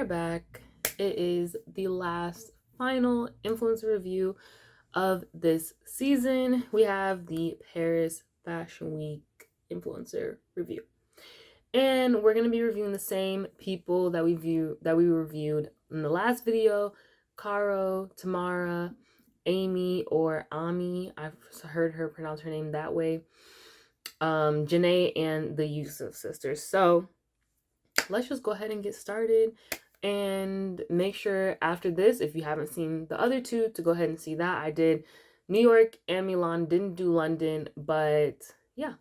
are back. It is the last final influencer review of this season. We have the Paris Fashion Week influencer review. And we're going to be reviewing the same people that we reviewed in the last video. Caro, Tamara, Amy, or Ami. I've heard her pronounce her name that way. Janae and the Yusuf sisters. So let's just go ahead and get started, and make sure after this, if you haven't seen the other two, to go ahead and see that. I did New York and Milan, didn't do London, but yeah,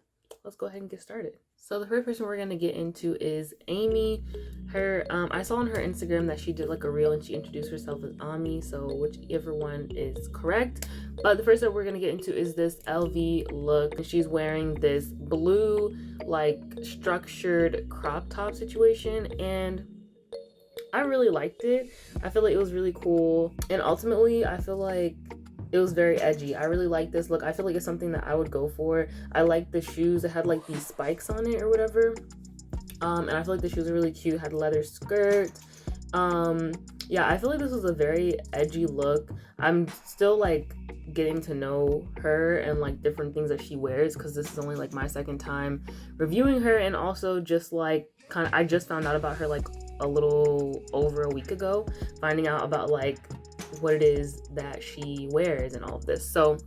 let's go ahead and get started. So the first person we're gonna get into is Amy. Her I saw on her Instagram that she did like a reel and she introduced herself as Ami, so whichever one is correct. But the first that we're gonna get into is this LV look. She's wearing this blue like structured crop top situation, and I really liked it. I feel like it was really cool, and ultimately I feel like it was very edgy. I really like this look. I feel like it's something that I would go for. I like the shoes. It had like these spikes on it or whatever. And I feel like the shoes are really cute. Had leather skirt. Yeah, I feel like this was a very edgy look. I'm still like getting to know her and like different things that she wears, because this is only like my second time reviewing her, and also just like I just found out about her like a little over a week ago, finding out about like what it is that she wears and all of this. So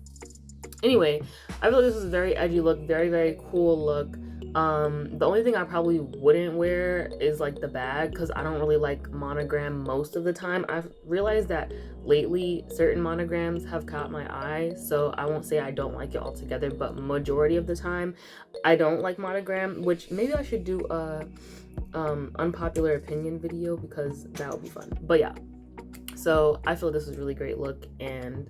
anyway, I feel like this is a very edgy look, very, very cool look. The only thing I probably wouldn't wear is like the bag, because I don't really like monogram most of the time. I've realized that lately certain monograms have caught my eye, so I won't say I don't like it altogether, but majority of the time I don't like monogram, which maybe I should do a unpopular opinion video, because that would be fun. But yeah, so I feel this is a really great look, and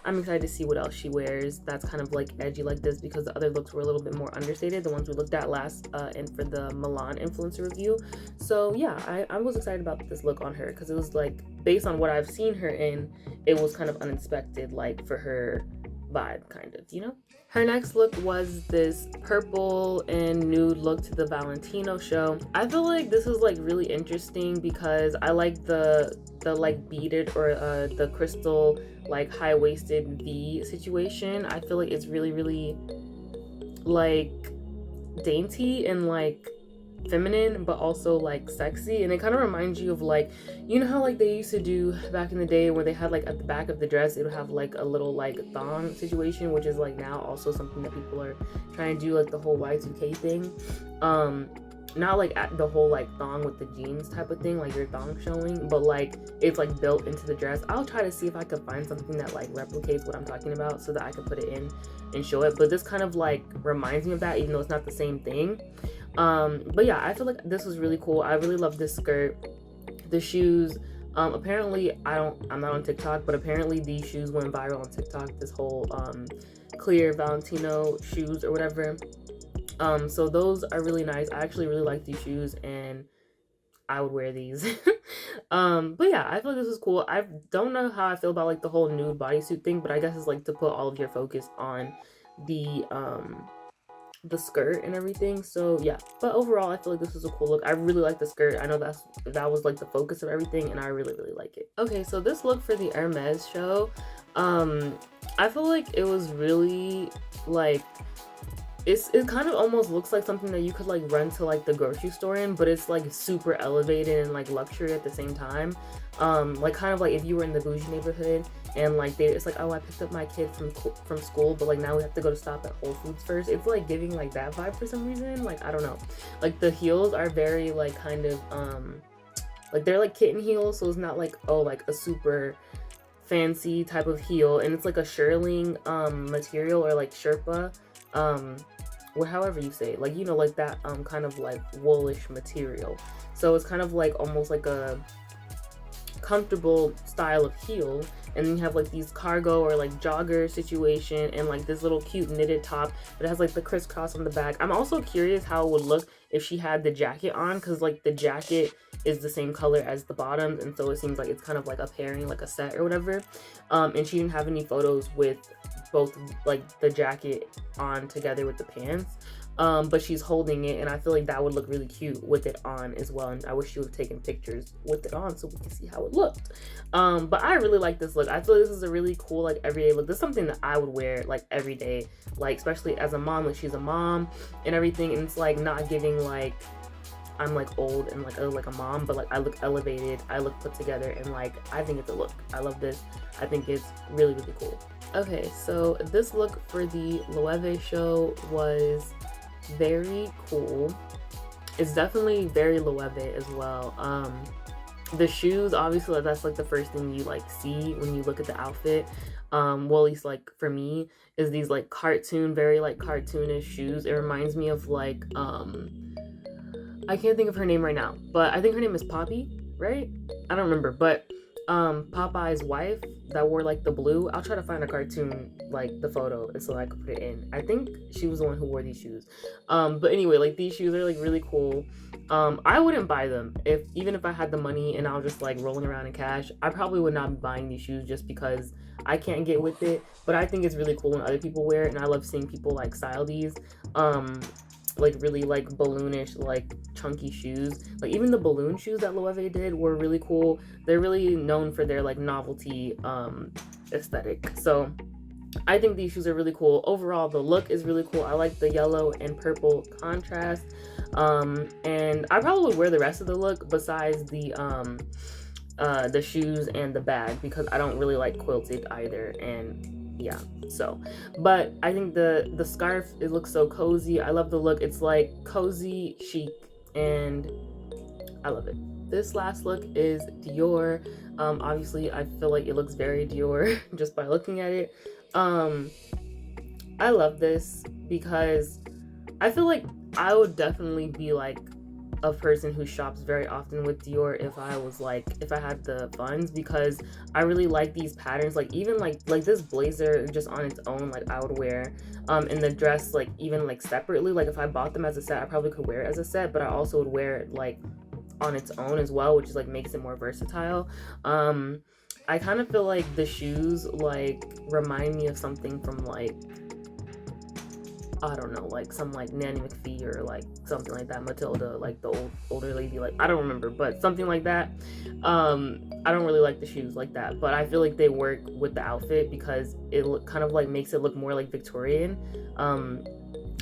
I'm excited to see what else she wears that's kind of like edgy like this, because the other looks were a little bit more understated, the ones we looked at last and for the Milan influencer review. So yeah, I was excited about this look on her, because it was like based on what I've seen her in, it was kind of unexpected, like for her vibe, kind of, you know. Her next look was this purple and nude look to the Valentino show. I feel like this is like really interesting because I like the like beaded or the crystal like high-waisted V situation. I feel like it's really, really like dainty and like feminine, but also like sexy, and it kind of reminds you of like, you know how like they used to do back in the day where they had like at the back of the dress it would have like a little like thong situation, which is like now also something that people are trying to do, like the whole Y2K thing. Not like at the whole like thong with the jeans type of thing, like your thong showing, but like it's like built into the dress. I'll try to see if I could find something that like replicates what I'm talking about so that I can put it in and show it, but this kind of like reminds me of that, even though it's not the same thing. But yeah, I feel like this was really cool. I really love this skirt, the shoes. Apparently I'm not on TikTok, but apparently these shoes went viral on TikTok, this whole clear Valentino shoes or whatever. So those are really nice. I actually really like these shoes, and I would wear these. But yeah, I feel like this is cool. I don't know how I feel about like the whole nude bodysuit thing, but I guess it's like to put all of your focus on the skirt and everything. So yeah, but overall I feel like this is a cool look. I really like the skirt. I know that was like the focus of everything, and I really, really like it. Okay, so this look for the Hermes show, I feel like it was really like, it kind of almost looks like something that you could like run to like the grocery store in, but it's like super elevated and like luxury at the same time. Like kind of like if you were in the bougie neighborhood and like it's like, oh, I picked up my kid from school, but like now we have to go to stop at Whole Foods first. It's like giving like that vibe for some reason. Like I don't know, like the heels are very like kind of like they're like kitten heels, so it's not like, oh, like a super fancy type of heel, and it's like a shearling material, or like Sherpa, however you say it, like, you know, like that kind of like woolish material. So it's kind of like almost like a comfortable style of heel, and then you have like these cargo or like jogger situation, and like this little cute knitted top that has like the crisscross on the back. I'm also curious how it would look if she had the jacket on, because like the jacket is the same color as the bottoms, and so it seems like it's kind of like a pairing, like a set or whatever. And she didn't have any photos with both like the jacket on together with the pants. but she's holding it, and I feel like that would look really cute with it on as well. And I wish she would have taken pictures with it on so we can see how it looked. But I really like this look. I feel like this is a really cool, like, everyday look. This is something that I would wear, like, every day, like, especially as a mom. Like, she's a mom and everything, and it's like not giving like I'm like old and like I look like a mom, but like I look elevated, I look put together, and like I think it's a look. I love this. I think it's really, really cool. Okay, so this look for the Loewe show was very cool. It's definitely very Loewe as well. The shoes, obviously, that's like the first thing you like see when you look at the outfit. Well, at least like for me, is these like very like cartoonish shoes. It reminds me of like I can't think of her name right now, but I think her name is Poppy, right? I don't remember, but Popeye's wife that wore like the blue. I'll try to find a cartoon, like the photo, and so I could put it in. I think she was the one who wore these shoes. But anyway, like these shoes are like really cool. I wouldn't buy them even if I had the money and I was just like rolling around in cash. I probably would not be buying these shoes just because I can't get with it. But I think it's really cool when other people wear it, and I love seeing people like style these. Like really like balloonish, like chunky shoes. Like even the balloon shoes that Loewe did were really cool. They're really known for their like novelty aesthetic. So I think these shoes are really cool. Overall, the look is really cool. I like the yellow and purple contrast. And I probably would wear the rest of the look besides the shoes and the bag, because I don't really like quilted either. And yeah, so, but I think the scarf, it looks so cozy. I love the look. It's like cozy chic, and I love it. This last look is Dior. Obviously I feel like it looks very Dior just by looking at it. I love this because I feel like I would definitely be like a person who shops very often with Dior if I had the funds, because I really like these patterns. Like even like this blazer just on its own, like I would wear, and the dress like even like separately. Like if I bought them as a set, I probably could wear it as a set, but I also would wear it like on its own as well, which is like makes it more versatile. I kind of feel like the shoes like remind me of something from like, I don't know, like some like Nanny McPhee or like something like that, Matilda, like the older lady, like I don't remember, but something like that. I don't really like the shoes like that, but I feel like they work with the outfit because it kind of like makes it look more like Victorian.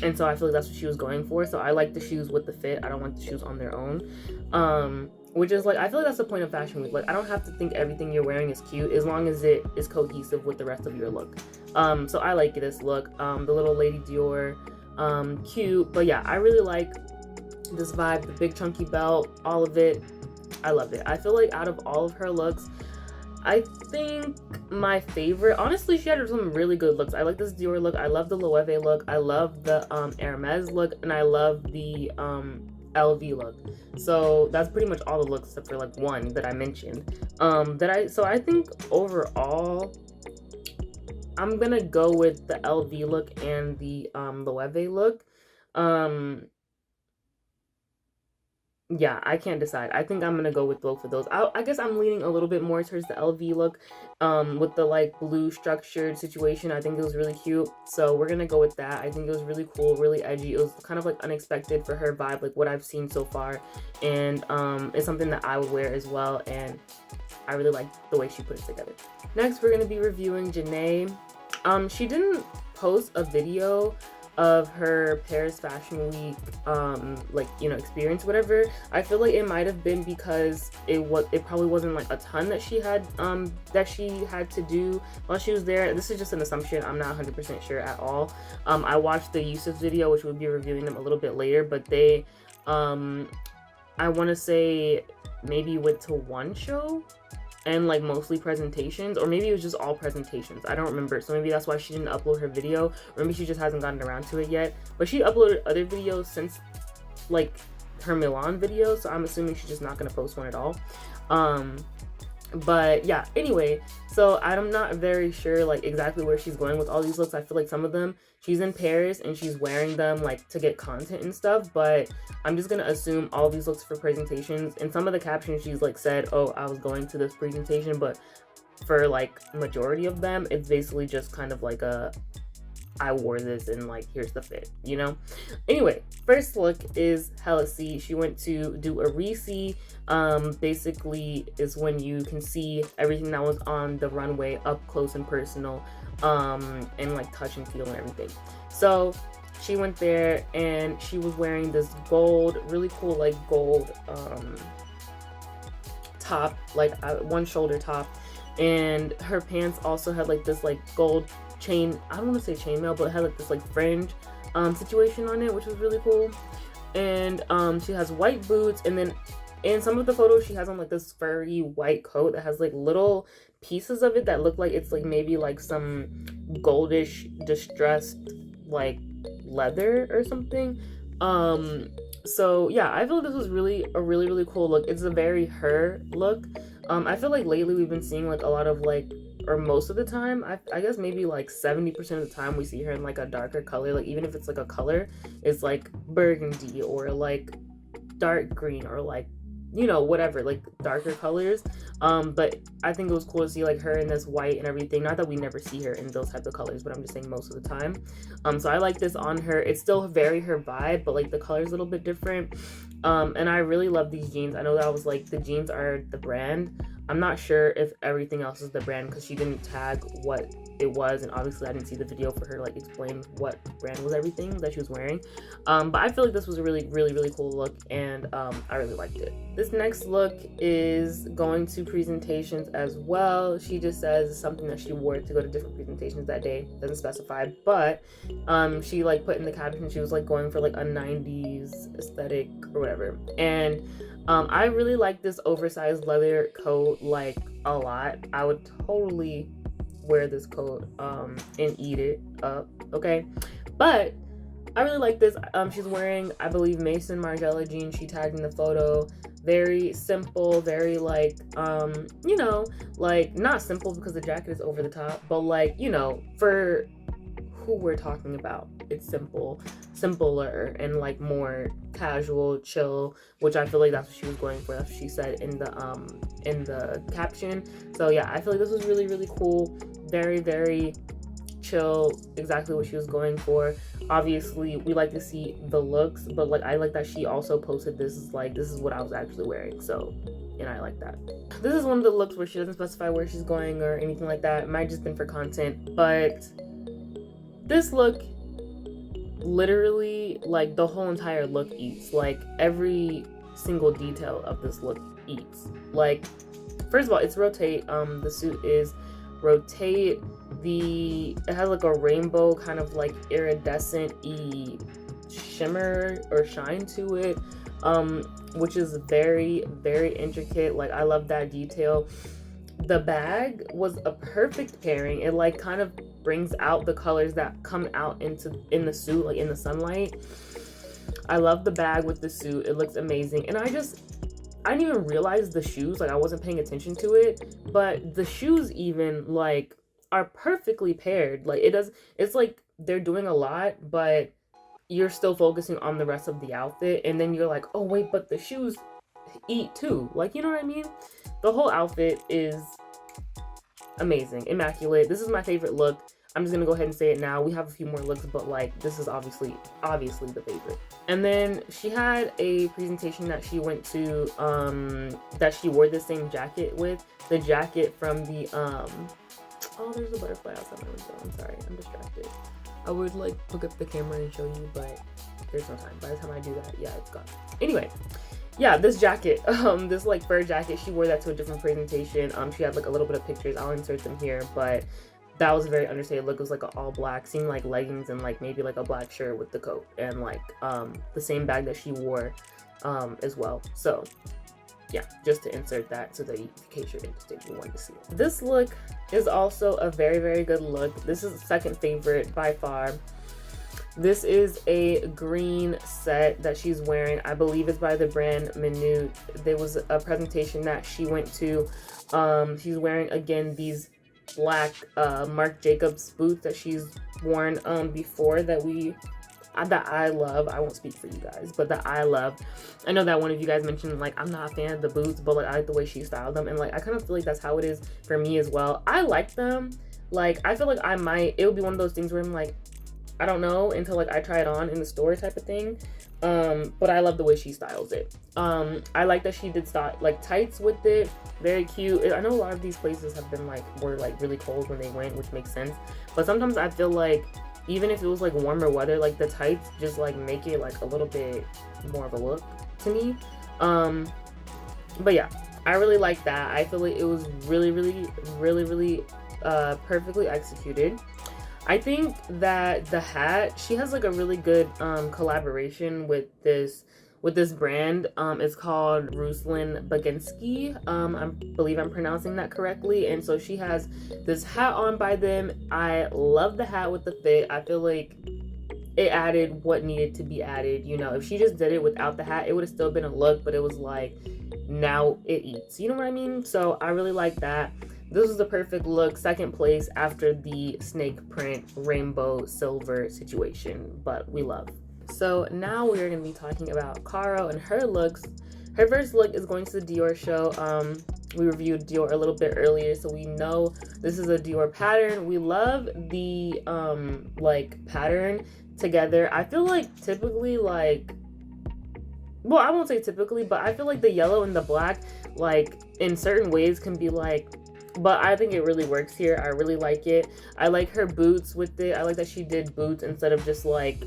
And so I feel like that's what she was going for. So I like the shoes with the fit. I don't want the shoes on their own. Which is like, I feel like that's the point of Fashion Week. Like I don't have to think everything you're wearing is cute as long as it is cohesive with the rest of your look. So I like this look. The little Lady Dior, cute. But yeah, I really like this vibe, the big chunky belt, all of it. I love it. I feel like out of all of her looks, I think my favorite, honestly, she had some really good looks. I like this Dior look. I love the Loewe look. I love the Hermes look, and I love the LV look. So that's pretty much all the looks except for like one that I mentioned. So I think overall I'm gonna go with the LV look and the Loewe look. Yeah, I can't decide. I think I'm gonna go with both of those. I guess I'm leaning a little bit more towards the LV look, with the like blue structured situation. I think it was really cute, so we're gonna go with that. I think it was really cool, really edgy. It was kind of like unexpected for her vibe, like what I've seen so far, and it's something that I would wear as well, and I really like the way she put it together. Next, we're gonna be reviewing Janae. She didn't post a video of her Paris Fashion Week like, you know, experience, whatever. I feel like it might have been because it probably wasn't like a ton that she had to do while she was there. This is just an assumption. I'm not 100% sure at all. I watched the Yusuf video, which we'll be reviewing them a little bit later, but they I want to say maybe went to one show and like mostly presentations, or maybe it was just all presentations. I don't remember. So maybe that's why she didn't upload her video, or maybe she just hasn't gotten around to it yet. But she uploaded other videos since like her Milan video, so I'm assuming she's just not gonna post one at all. But yeah, anyway, so I'm not very sure like exactly where she's going with all these looks. I feel like some of them she's in Paris and she's wearing them like to get content and stuff, but I'm just gonna assume all these looks for presentations. And some of the captions she's like said, oh, I was going to this presentation, but for like majority of them it's basically just kind of like a I wore this and like here's the fit, you know. Anyway, first look is hella C. She went to do a re-see. Basically is when you can see everything that was on the runway up close and personal, and like touch and feel and everything. So she went there and she was wearing this gold, really cool like gold top, like one shoulder top, and her pants also had like this like gold chain, I don't want to say chainmail, but it had like this like fringe situation on it, which was really cool. And she has white boots, and then in some of the photos she has on like this furry white coat that has like little pieces of it that look like it's like maybe like some goldish distressed like leather or something. So yeah, I feel like this was really a really cool look. It's a very her look. I feel like lately we've been seeing like a lot of like, or most of the time, I guess maybe like 70% of the time we see her in like a darker color. Like even if it's like a color, it's like burgundy or like dark green or like, you know, whatever, like darker colors. But I think it was cool to see like her in this white and everything. Not that we never see her in those types of colors, but I'm just saying most of the time. So I like this on her. It's still very her vibe, but like the color's a little bit different. And I really love these jeans. I know that was like the jeans are the brand. I'm not sure if everything else is the brand because she didn't tag what it was, and obviously I didn't see the video for her to like explain what brand was everything that she was wearing. But I feel like this was a really cool look, and I really liked it. This next look is going to presentations as well. She just says something that she wore to go to different presentations that day, doesn't specify, but she like put in the caption she was like going for like a 90s aesthetic or whatever. And I really like this oversized leather coat like a lot. I would totally wear this coat and eat it up, okay? But I really like this. She's wearing, I believe, Mason Margiela jeans. She tagged in the photo. Very simple, very like, you know, like not simple because the jacket is over the top, but like, you know, for who we're talking about, it's simpler and like more casual, chill, which I feel like that's what she was going for. That's what she said in the caption. So yeah, I feel like this was really cool. Very chill, exactly what she was going for. Obviously we like to see the looks, but like I like that she also posted this is like, this is what I was actually wearing. So, and I like that. This is one of the looks where she doesn't specify where she's going or anything like that. It might just been for content, but this look literally, like the whole entire look eats. Like every single detail of this look eats. Like, first of all, it's rotate. The suit is rotate. It has like a rainbow kind of like iridescent-y shimmer or shine to it, which is very intricate. Like I love that detail. The bag was a perfect pairing. It like kind of brings out the colors that come out in the suit, like in the sunlight. I love the bag with the suit. It looks amazing. And I didn't even realize the shoes, like I wasn't paying attention to it, but the shoes even like are perfectly paired. Like it's like they're doing a lot, but you're still focusing on the rest of the outfit, and then you're like, oh wait, but the shoes eat too. Like, you know what I mean? The whole outfit is amazing, immaculate. This is my favorite look. I'm just gonna go ahead and say it now. We have a few more looks, but like this is obviously the favorite. And then she had a presentation that she went to that she wore the same jacket with. The jacket from the oh, there's a butterfly outside my window. I'm sorry, I'm distracted. I would like hook up the camera and show you, but there's no time. By the time I do that, yeah, it's gone. Anyway, yeah, this jacket, this like fur jacket, she wore that to a different presentation. She had like a little bit of pictures. I'll insert them here, but that was a very understated look. It was like an all black, seeing like leggings and like maybe like a black shirt with the coat, and like the same bag that she wore as well. So yeah, just to insert that so that in case you're interested, you want to see it. This look is also a very good look. This is the second favorite by far. This is a green set that she's wearing. I believe it's by the brand Minute. There was a presentation that she went to. She's wearing again these black Marc Jacobs boots that she's worn before that I love. I won't speak for you guys, but that I love. I know that one of you guys mentioned like I'm not a fan of the boots, but like I like the way she styled them, and like I kind of feel like that's how it is for me as well. I like them. Like I feel like it would be one of those things where I'm like, I don't know until like I try it on in the store type of thing. But I love the way she styles it. I like that she did style like tights with it. Very cute. I know a lot of these places have been like were like really cold when they went, which makes sense. But sometimes I feel like even if it was like warmer weather, like the tights just like make it like a little bit more of a look to me. But yeah, I really like that. I feel like it was really perfectly executed. I think that the hat, she has like a really good collaboration with this brand. It's called Ruslan Baginski. I believe I'm pronouncing that correctly. And so she has this hat on by them. I love the hat with the fit. I feel like it added what needed to be added. You know, if she just did it without the hat, it would have still been a look, but it was like, now it eats. You know what I mean? So I really like that. This was the perfect look. Second place after the snake print rainbow silver situation, but we love. So now we're going to be talking about Caro and her looks. Her first look is going to the Dior show. We reviewed Dior a little bit earlier, so we know this is a Dior pattern. We love the like pattern together. I feel like typically like, well, I won't say typically, but I feel like the yellow and the black like in certain ways can be like, but I think it really works here. I really like it. I like her boots with it. I like that she did boots instead of just like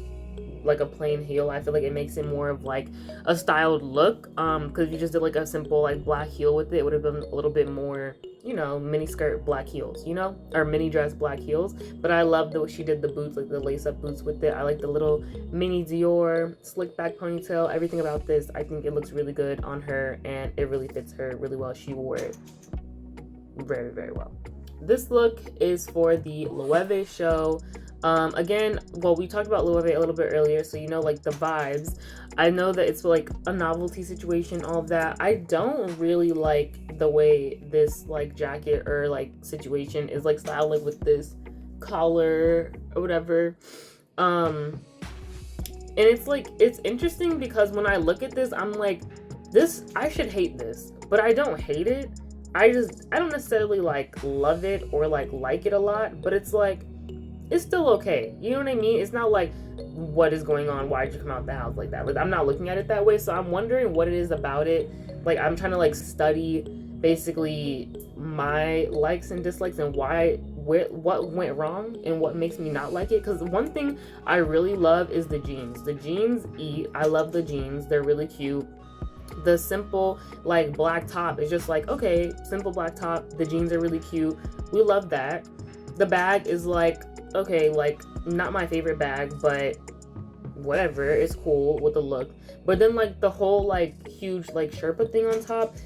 a plain heel. I feel like it makes it more of like a styled look. Because if you just did like a simple like black heel with it, it would have been a little bit more, you know, mini skirt black heels, you know, or mini dress black heels. But I love the way she did the boots, like the lace up boots with it. I like the little mini Dior slick back ponytail. Everything about this, I think it looks really good on her, and it really fits her really well. She wore it very well. This look is for the Loewe show. Again, well, we talked about Loewe a little bit earlier, so you know, like the vibes. I know that it's like a novelty situation, all of that. I don't really like the way this like jacket or like situation is like styled, like with this collar or whatever. And it's like, it's interesting because when I look at this, I'm like, this, I should hate this, but I don't hate it. I don't necessarily like love it or like it a lot, but it's like, it's still okay. You know what I mean? It's not like, what is going on? Why did you come out the house like that? Like, I'm not looking at it that way. So I'm wondering what it is about it. Like, I'm trying to like study basically my likes and dislikes and what went wrong and what makes me not like it. Because one thing I really love is the jeans. The jeans eat. I love the jeans. They're really cute. The simple like black top is just like, okay, simple black top. The jeans are really cute. We love that. The bag is like, okay, like not my favorite bag, but whatever, it's cool with the look. But then like the whole like huge like Sherpa thing on top,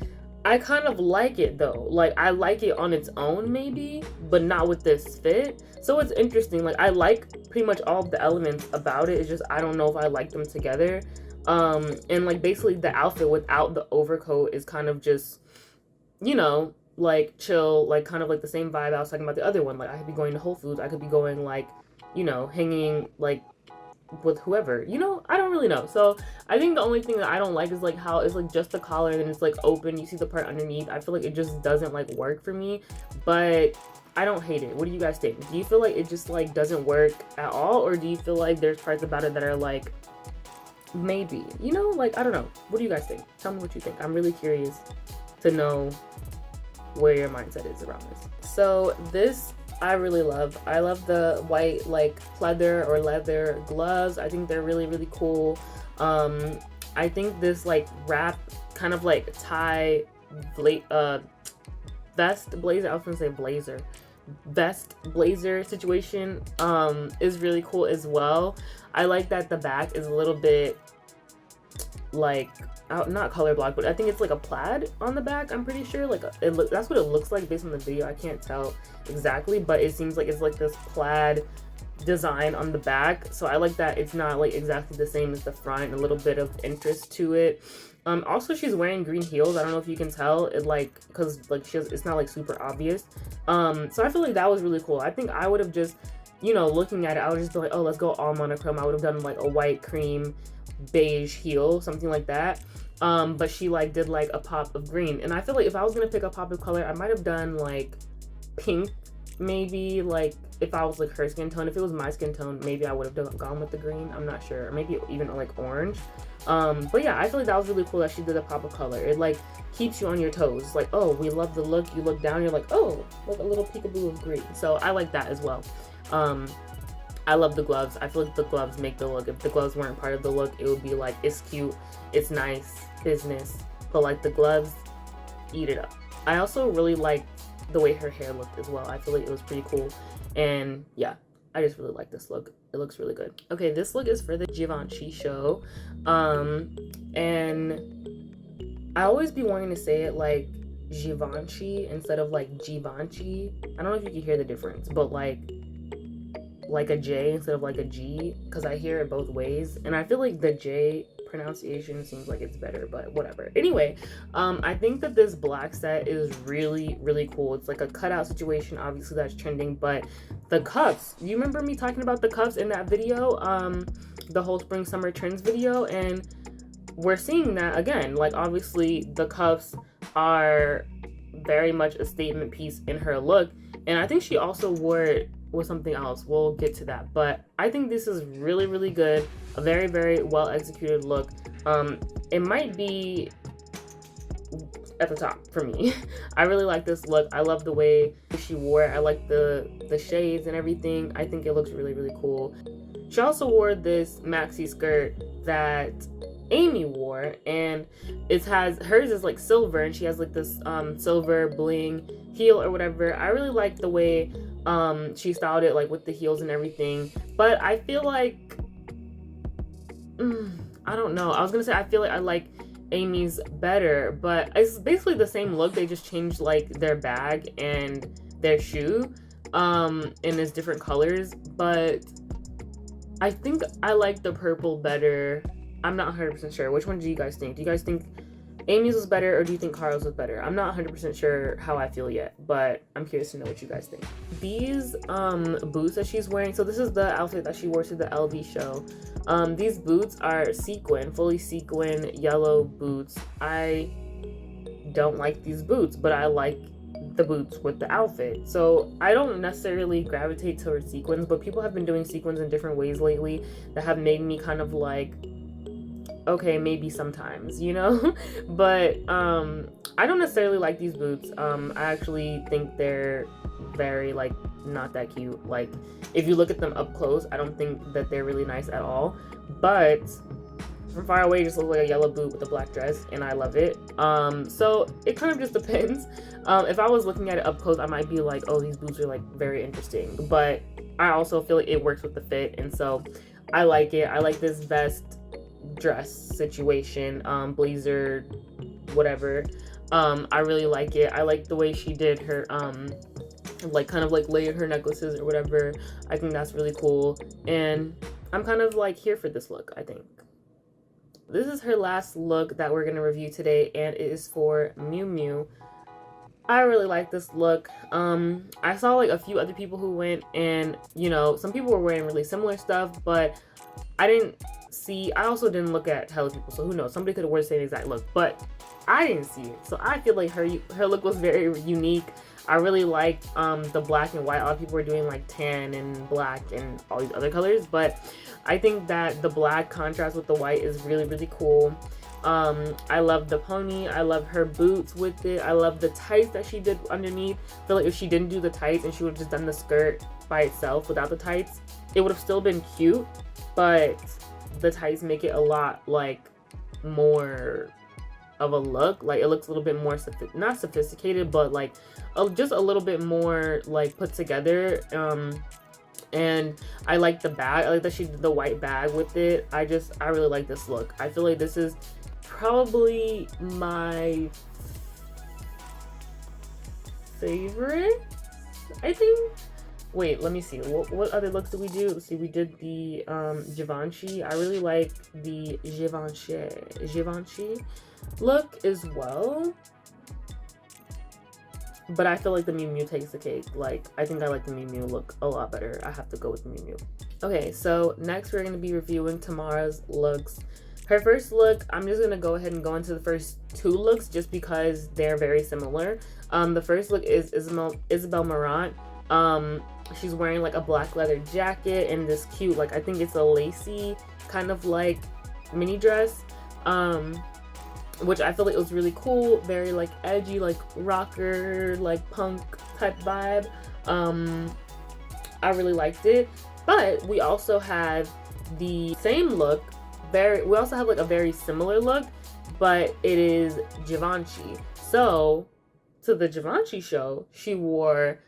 I kind of like it though. Like I like it on its own maybe, but not with this fit. So it's interesting. Like I like pretty much all of the elements about it. It's just I don't know if I like them together. And like basically the outfit without the overcoat is kind of just, you know, like chill, like kind of like the same vibe I was talking about the other one. Like I could be going to Whole Foods, I could be going like, you know, hanging like with whoever, you know, I don't really know. So I think the only thing that I don't like is like how it's like just the collar and it's like open, you see the part underneath. I feel like it just doesn't like work for me, but I don't hate it. What do you guys think? Do you feel like it just like doesn't work at all, or do you feel like there's parts about it that are like maybe, you know, like I don't know. What do you guys think? Tell me what you think. I'm really curious to know where your mindset is around this. So this I really love. I love the white like pleather or leather gloves. I think they're really cool. I think this like wrap kind of like tie vest blazer, I was gonna say blazer, vest blazer situation is really cool as well. I like that the back is a little bit like not color block, but I think it's like a plaid on the back. I'm pretty sure like that's what it looks like based on the video. I can't tell exactly, but it seems like it's like this plaid design on the back. So I like that it's not like exactly the same as the front, a little bit of interest to it. Also she's wearing green heels. I don't know if you can tell it, like because like it's not like super obvious. So I feel like that was really cool. I think I would have just, you know, looking at it, I would just be like, oh, let's go all monochrome. I would have done like a white cream beige heel, something like that. But she like did like a pop of green, and I feel like if I was gonna pick a pop of color, I might have done like pink, maybe like if I was like her skin tone. If it was my skin tone, maybe I would have gone with the green. I'm not sure. Or maybe even like orange. But yeah, I feel like that was really cool that she did a pop of color. It like keeps you on your toes. Like, oh, we love the look. You look down, you're like, oh, look, a little peekaboo of green. So I like that as well. I love the gloves. I feel like the gloves make the look. If the gloves weren't part of the look, it would be like, it's cute, it's nice, business. But like the gloves, eat it up. I also really like the way her hair looked as well. I feel like it was pretty cool. And yeah, I just really like this look. It looks really good. Okay, this look is for the Givenchy show. And I always be wanting to say it like Givenchy instead of like Givenchy. I don't know if you can hear the difference, but like a J instead of like a G, because I hear it both ways, and I feel like the J pronunciation seems like it's better, but whatever. Anyway, I think that this black set is really, really cool. It's like a cutout situation, obviously that's trending, but the cuffs, you remember me talking about the cuffs in that video, the whole spring summer trends video, and we're seeing that again. Like, obviously the cuffs are very much a statement piece in her look, and I think she also wore it with something else. We'll get to that, but I think this is really, really good. A very, very well executed look. It might be at the top for me. I really like this look. I love the way she wore it. I like the shades and everything. I think it looks really, really cool. She also wore this maxi skirt that Amy wore, and hers is like silver, and she has like this silver bling heel or whatever. I really like the way she styled it, like with the heels and everything, but I feel like I don't know. I was gonna say I feel like I like Amy's better, but it's basically the same look. They just changed like their bag and their shoe and it's different colors, but I think I like the purple better. I'm not 100% sure. Which one do you guys think? Do you guys think Amy's was better, or do you think Carl's was better? I'm not 100% sure how I feel yet, but I'm curious to know what you guys think. These boots that she's wearing, so this is the outfit that she wore to the LV show. These boots are fully sequin yellow boots. I don't like these boots, but I like the boots with the outfit. So I don't necessarily gravitate towards sequins, but people have been doing sequins in different ways lately that have made me kind of like, okay, maybe sometimes, you know? But I don't necessarily like these boots. I actually think they're very like not that cute. Like, if you look at them up close, I don't think that they're really nice at all, but from far away it just looks like a yellow boot with a black dress, and I love it. So it kind of just depends. If I was looking at it up close, I might be like, oh, these boots are like very interesting, but I also feel like it works with the fit, and so I like it. I like this vest dress situation, blazer, whatever. I really like it. I like the way she did her like kind of like layered her necklaces or whatever. I think that's really cool, and I'm kind of like here for this look. I think this is her last look that we're gonna review today, and it is for Miu Miu. I really like this look. I saw like a few other people who went, and you know, some people were wearing really similar stuff, but I also didn't look at hella people, so who knows, somebody could have worn the same exact look, but I didn't see it. So I feel like her look was very unique. I really liked the black and white. A lot of people were doing like tan and black and all these other colors, but I think that the black contrast with the white is really, really cool. I love the pony. I love her boots with it. I love the tights that she did underneath. I feel like if she didn't do the tights and she would have just done the skirt by itself without the tights, it would have still been cute, but the tights make it a lot like more of a look. Like, it looks a little bit more not sophisticated, but like just a little bit more like put together. And I like the bag. I like that she did the white bag with it. I really like this look. I feel like this is probably my favorite, I think. Wait, let me see. What other looks did we do? Let's see. We did the Givenchy. I really like the Givenchy look as well. But I feel like the Miu Miu takes the cake. Like, I think I like the Miu Miu look a lot better. I have to go with the Miu Miu. Okay, so next we're going to be reviewing Tamara's looks. Her first look, I'm just going to go ahead and go into the first two looks just because they're very similar. The first look is Isabel Marant. She's wearing like a black leather jacket and this cute, like I think it's a lacy kind of like mini dress, which I feel like it was really cool, very like edgy, like rocker, like punk type vibe. I really liked it. But we also have the same look, we also have like a very similar look, but it is Givenchy. So to the Givenchy show, she wore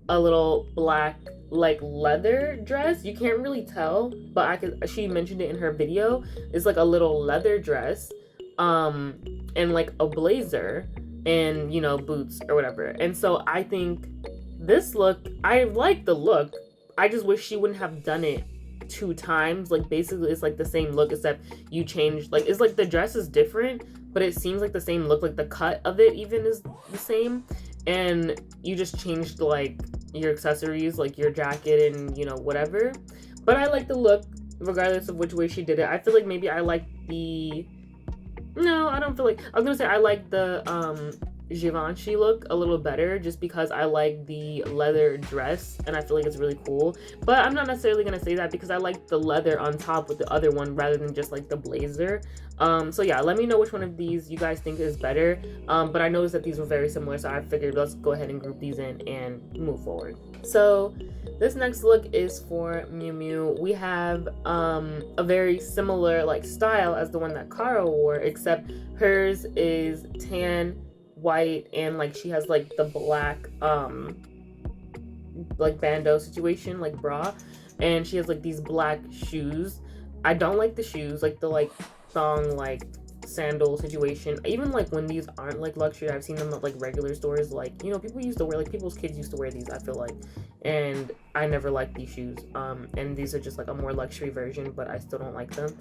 a little black like leather dress. You can't really tell, but she mentioned it in her video. It's like a little leather dress, and like a blazer and, you know, boots or whatever. And so I think this look, I like the look. I just wish she wouldn't have done it 2 times. Like basically it's like the same look, except you changed, like it's like the dress is different, but it seems like the same look, like the cut of it even is the same, and you just changed like your accessories, like your jacket and, you know, whatever. But I like the look regardless of which way she did it. I feel like maybe I like the, no, I don't feel like, I was gonna say I like the Givenchy look a little better, just because I like the leather dress and I feel like it's really cool. But I'm not necessarily gonna say that because I like the leather on top with the other one rather than just like the blazer. So yeah, let me know which one of these you guys think is better. But I noticed that these were very similar, so I figured let's go ahead and group these in and move forward. So this next look is for Miu Miu. We have a very similar like style as the one that Cara wore, except hers is tan, white, and like she has like the black like bandeau situation, like bra, and she has like these black shoes. I don't like the shoes, like the like thong like sandal situation. Even like when these aren't like luxury, I've seen them at like regular stores, like, you know, people used to wear, like people's kids used to wear these, I feel like, and I never liked these shoes. And these are just like a more luxury version, but I still don't like them.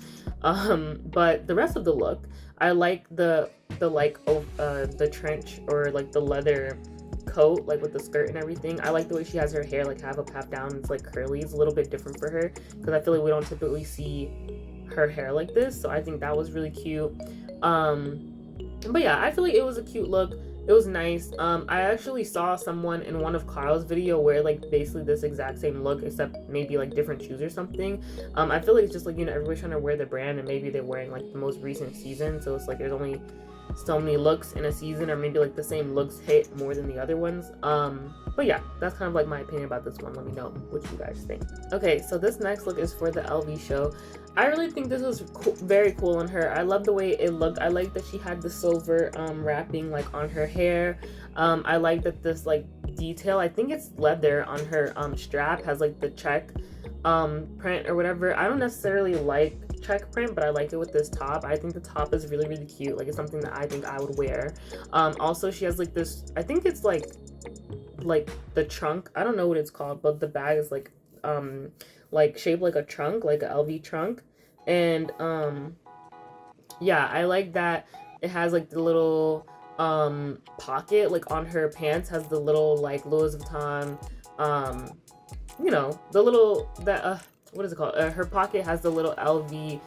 But the rest of the look, I like the trench or like the leather coat, like with the skirt and everything. I like the way she has her hair like half up half down. It's like curly. It's a little bit different for her because I feel like we don't typically see her hair like this, so I think that was really cute. But yeah, I feel like it was a cute look. It was nice. I actually saw someone in one of Carl's video wear like basically this exact same look, except maybe like different shoes or something. I feel like it's just like, you know, everybody's trying to wear the brand, and maybe they're wearing like the most recent season, so it's like there's only so many looks in a season, or maybe like the same looks hit more than the other ones. But yeah, that's kind of like my opinion about this one. Let me know what you guys think. Okay, so this next look is for the LV show. I really think this was very cool on her. I love the way it looked. I like that she had the silver wrapping like on her hair. I like that this like detail, I think it's leather, on her strap has like the check print or whatever. I don't necessarily like check print, but I like it with this top. I think the top is really, really cute. Like, it's something that I think I would wear. Also, she has like this, I think it's like the trunk, I don't know what it's called, but the bag is like shaped like a trunk, like a LV trunk. And yeah, I like that it has like the little pocket like on her pants, has the little like Louis Vuitton you know, the little that what is it called, her pocket has the little LV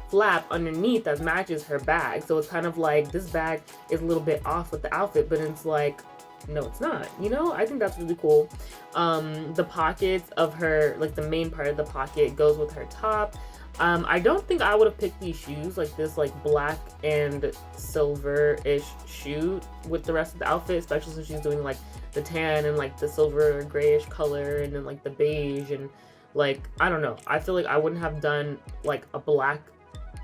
flap underneath that matches her bag. So it's kind of like this bag is a little bit off with the outfit, but it's like, no, it's not, you know. I think that's really cool. The pockets of her, like the main part of the pocket goes with her top. I don't think I would have picked these shoes, like this like black and silver-ish shoe with the rest of the outfit, especially since she's doing like the tan and like the silver grayish color and then like the beige, and like, I don't know, I feel like I wouldn't have done like a black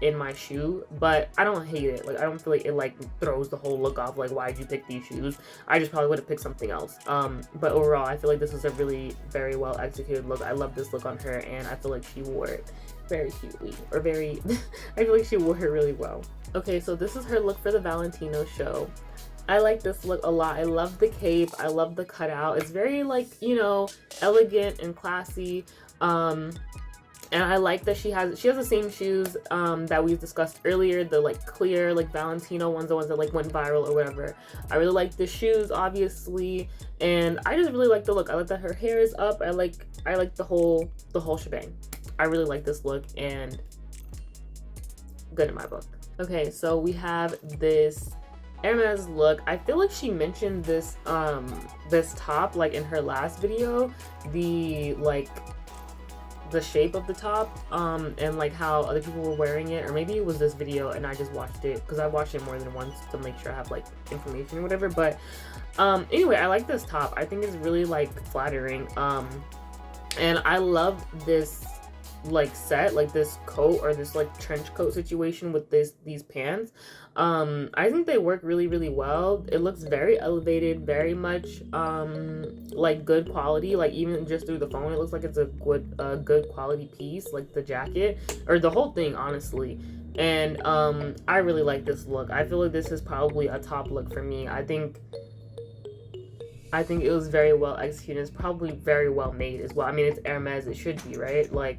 in my shoe, but I don't hate it. Like, I don't feel like it like throws the whole look off, like, why'd you pick these shoes? I just probably would have picked something else. But overall, I feel like this was a really very well executed look. I love this look on her, and I feel like she wore it very cutely, or very I feel like she wore it really well. Okay, so this is her look for the Valentino show. I like this look a lot. I love the cape, I love the cutout. It's very like, you know, elegant and classy. And I like that she has the same shoes that we discussed earlier, the like clear like Valentino ones, the ones that like went viral or whatever. I really like the shoes, obviously, and I just really like the look. I like that her hair is up. I like the whole shebang. I really like this look, and good in my book. Okay, so we have this Hermes look, I feel like she mentioned this this top like in her last video, the shape of the top and like how other people were wearing it, or maybe it was this video and I just watched it because I watched it more than once to make sure I have like information or whatever. But anyway, I like this top. I think it's really like flattering, and I love this like set, like this coat or this like trench coat situation with these pants. I think they work really, really well. It looks very elevated, very much like good quality. Like even just through the phone, it looks like it's a good quality piece, like the jacket or the whole thing, honestly. And I really like this look. I feel like this is probably a top look for me. I think it was very well executed. It's probably very well made as well. I mean, it's Hermes, it should be, right? Like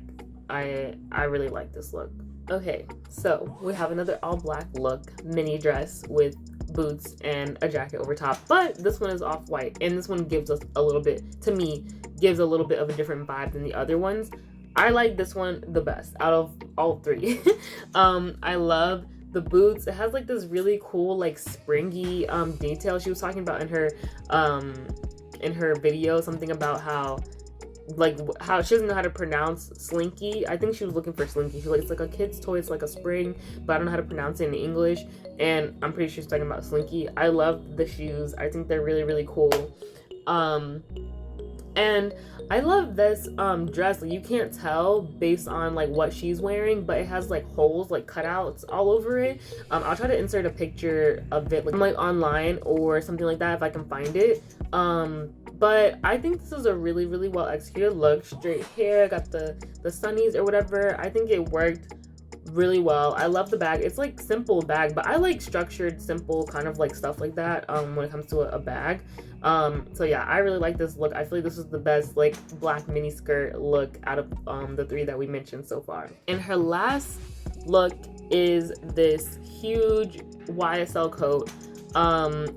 I really like this look. Okay, so we have another all black look, mini dress with boots and a jacket over top, but this one is off-white, and this one gives us a little bit, to me, gives a little bit of a different vibe than the other ones. I like this one the best out of all three. I love the boots. It has like this really cool like springy detail. She was talking about in her video something about how she doesn't know how to pronounce slinky. I think she was looking for slinky. She's like, it's like a kid's toy, it's like a spring, but I don't know how to pronounce it in English, and I'm pretty sure she's talking about slinky. I love the shoes. I think they're really, really cool. And I love this dress. Like, you can't tell based on like what she's wearing, but it has like holes, like cutouts all over it. I'll try to insert a picture of it like online or something like that if I can find it. But I think this is a really, really well executed look. Straight hair, got the sunnies or whatever. I think it worked really well. I love the bag. It's like simple bag, but I like structured, simple kind of like stuff like that when it comes to a bag. So yeah, I really like this look. I feel like this is the best like black mini skirt look out of the three that we mentioned so far. And her last look is this huge YSL coat.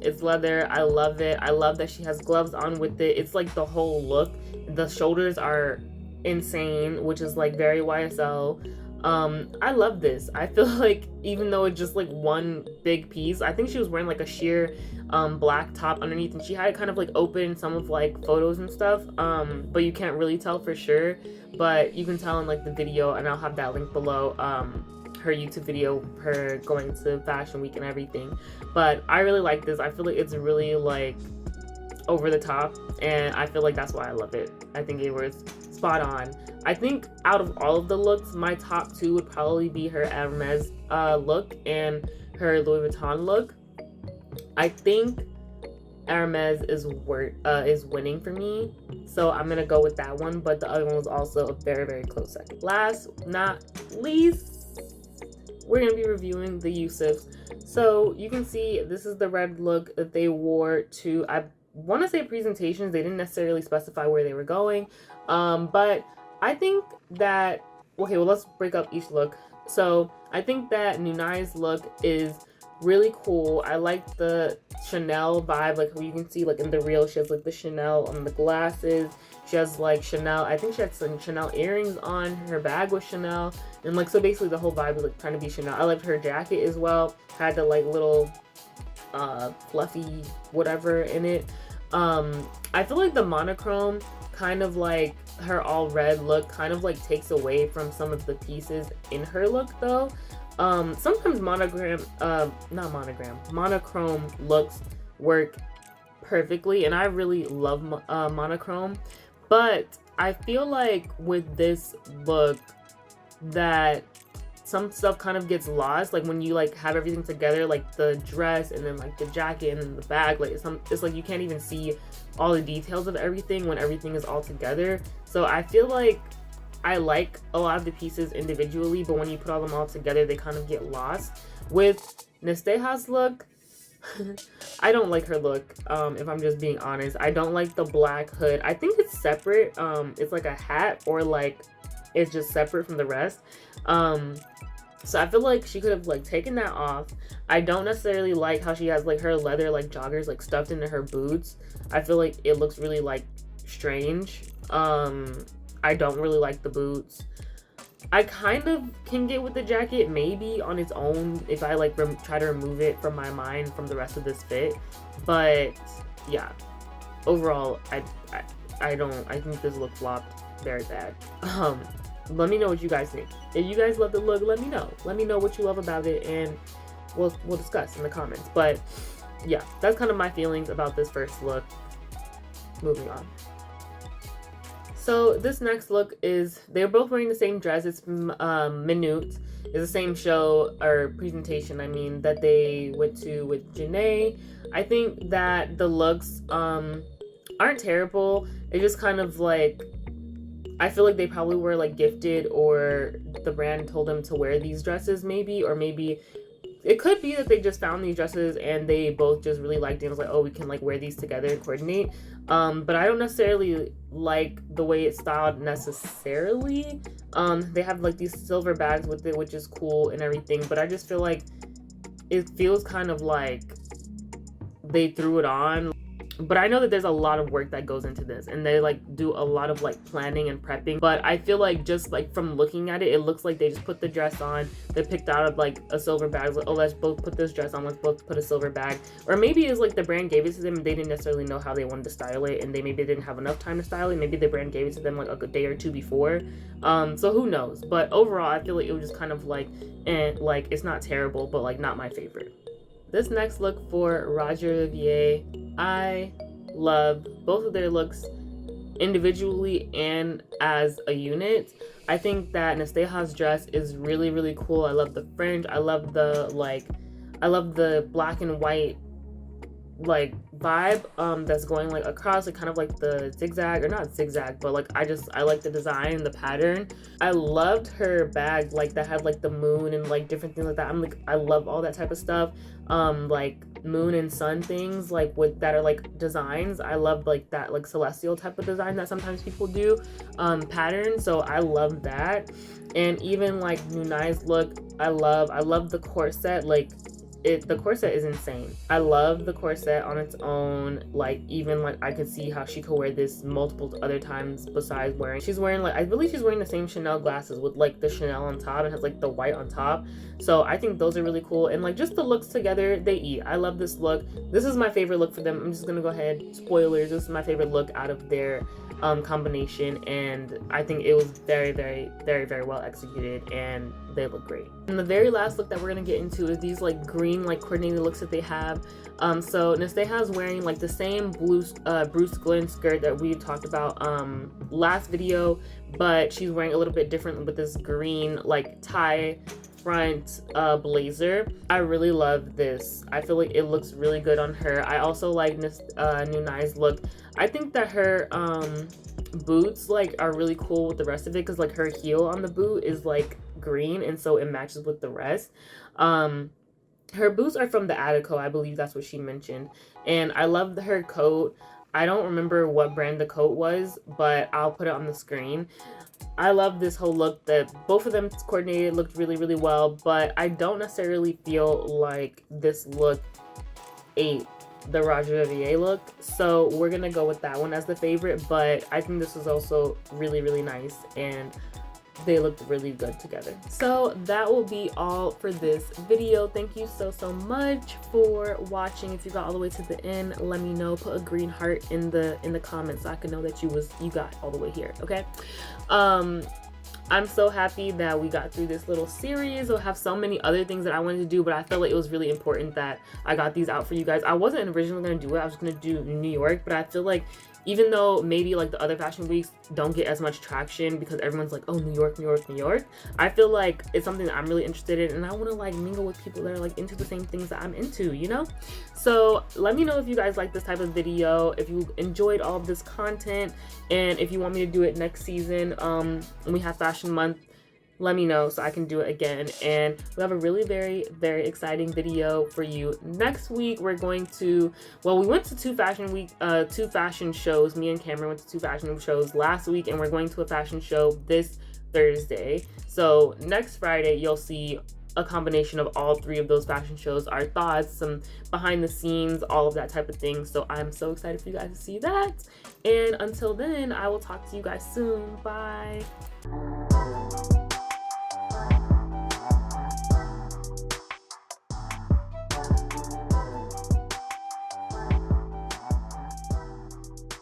It's leather. I love it. I love that she has gloves on with it. It's like the whole look. The shoulders are insane, which is like very YSL. I love this. I feel like even though it's just like one big piece, I think she was wearing like a sheer black top underneath, and she had it kind of like open some of like photos and stuff, but you can't really tell for sure, but you can tell in like the video, and I'll have that link below, her YouTube video, her going to Fashion Week and everything. But I really like this. I feel like it's really like over the top, and I feel like that's why I love it. I think it was spot on. I think out of all of the looks, my top two would probably be her Hermes look and her Louis Vuitton look. I think Hermes is winning for me, so I'm gonna go with that one, but the other one was also a very, very close second. Last not least, we're gonna be reviewing the Yusuf. So you can see this is the red look that they wore to, I want to say, presentations. They didn't necessarily specify where they were going, but I think that, okay, well, let's break up each look. So I think that Nunai's look is really cool. I like the Chanel vibe, like you can see like in the reel, she has like the Chanel on the glasses. She has like Chanel, I think she had some Chanel earrings on, her bag was Chanel, and like, so basically the whole vibe is like trying to be Chanel. I liked her jacket as well, had the like little fluffy whatever in it. I feel like the monochrome, kind of like her all red look, kind of like takes away from some of the pieces in her look though. Sometimes monochrome looks work perfectly, and I really love monochrome, but I feel like with this look that some stuff kind of gets lost, like when you like have everything together, like the dress and then like the jacket and then the bag, like it's like you can't even see all the details of everything when everything is all together. So I feel like I like a lot of the pieces individually, but when you put all them all together, they kind of get lost. With Nesteha's look, I don't like her look, if I'm just being honest. I don't like the black hood. I think it's separate. It's like a hat, or like it's just separate from the rest. So I feel like she could have like taken that off. I don't necessarily like how she has like her leather like joggers like stuffed into her boots. I feel like it looks really like strange. I don't really like the boots. I kind of can get with the jacket maybe on its own if I like try to remove it from my mind from the rest of this fit, but yeah, overall I think this look flopped very bad. Let me know what you guys think. If you guys love the look, let me know what you love about it, and we'll discuss in the comments. But yeah, that's kind of my feelings about this first look. Moving on. So this next look is, they're both wearing the same dress. It's Minute. It's the same show or presentation, I mean, that they went to with Janae. I think that the looks aren't terrible. It's just kind of like, I feel like they probably were like gifted, or the brand told them to wear these dresses maybe, or maybe it could be that they just found these dresses and they both just really liked it and was like, oh, we can like wear these together and coordinate. But I don't necessarily like the way it's styled necessarily. They have like these silver bags with it, which is cool and everything, but I just feel like it feels kind of like they threw it on. But I know that there's a lot of work that goes into this, and they like do a lot of like planning and prepping. But I feel like just like from looking at it, it looks like they just put the dress on. They picked out like a silver bag. Like, oh, let's both put this dress on. Let's both put a silver bag. Or maybe it's like the brand gave it to them and they didn't necessarily know how they wanted to style it, and they maybe didn't have enough time to style it. Maybe the brand gave it to them like a day or two before. So who knows? But overall, I feel like it was just kind of like, like it's not terrible, but like not my favorite. This next look for Roger Olivier, I love both of their looks individually and as a unit. I think that Nesteja's dress is really, really cool. I love the fringe. I love the black and white like vibe that's going like across, like kind of like the zigzag, or not zigzag, but like I like the design and the pattern. I loved her bag like that had like the moon and like different things like that. I love all that type of stuff, like moon and sun things like with that are like designs. I love like that like celestial type of design that sometimes people do pattern, so I love that. And even like Nunai's look, I love the corset. Like the corset is insane. I love the corset on its own. Like even like I could see how she could wear this multiple other times besides she's wearing like, I believe she's wearing the same Chanel glasses with like the Chanel on top and has like the white on top. So I think those are really cool, and like just the looks together, they eat. I love this look. This is my favorite look for them. I'm just gonna go ahead, spoilers, this is my favorite look out of their combination, and I think it was very, very, very, very well executed, and they look great. And the very last look that we're gonna get into is these like green like coordinated looks that they have. So Nesteja is wearing like the same blue Bruce Glen skirt that we talked about last video, but she's wearing a little bit different with this green like tie front blazer. I really love this. I feel like it looks really good on her. I also like Nunai's look. I think that her boots like are really cool with the rest of it, because like her heel on the boot is like green, and so it matches with the rest. Her boots are from the Attico, I believe that's what she mentioned, and I love her coat. I don't remember what brand the coat was, but I'll put it on the screen. I love this whole look. That both of them coordinated, looked really, really well, but I don't necessarily feel like this look ate the Roger Olivier look, so we're gonna go with that one as the favorite. But I think this is also really, really nice, and they looked really good together. So that will be all for this video. Thank you so much for watching. If you got all the way to the end, let me know. Put a green heart in the comments so I can know that you got all the way here. Okay. I'm so happy that we got through this little series. We'll have so many other things that I wanted to do, but I felt like it was really important that I got these out for you guys. I wasn't originally going to do it. I was going to do New York, but I feel like even though maybe like the other fashion weeks don't get as much traction because everyone's like, oh, New York, New York, New York, I feel like it's something that I'm really interested in, and I want to like mingle with people that are like into the same things that I'm into, you know? So let me know if you guys like this type of video, if you enjoyed all of this content, and if you want me to do it next season. We have Fashion Month. Let me know so I can do it again. And we have a really very, very exciting video for you next week. We're going to, well, we went to two fashion shows. Me and Cameron went to two fashion shows last week, and we're going to a fashion show this Thursday. So next Friday, you'll see a combination of all three of those fashion shows, our thoughts, some behind the scenes, all of that type of thing. So I'm so excited for you guys to see that. And until then, I will talk to you guys soon. Bye.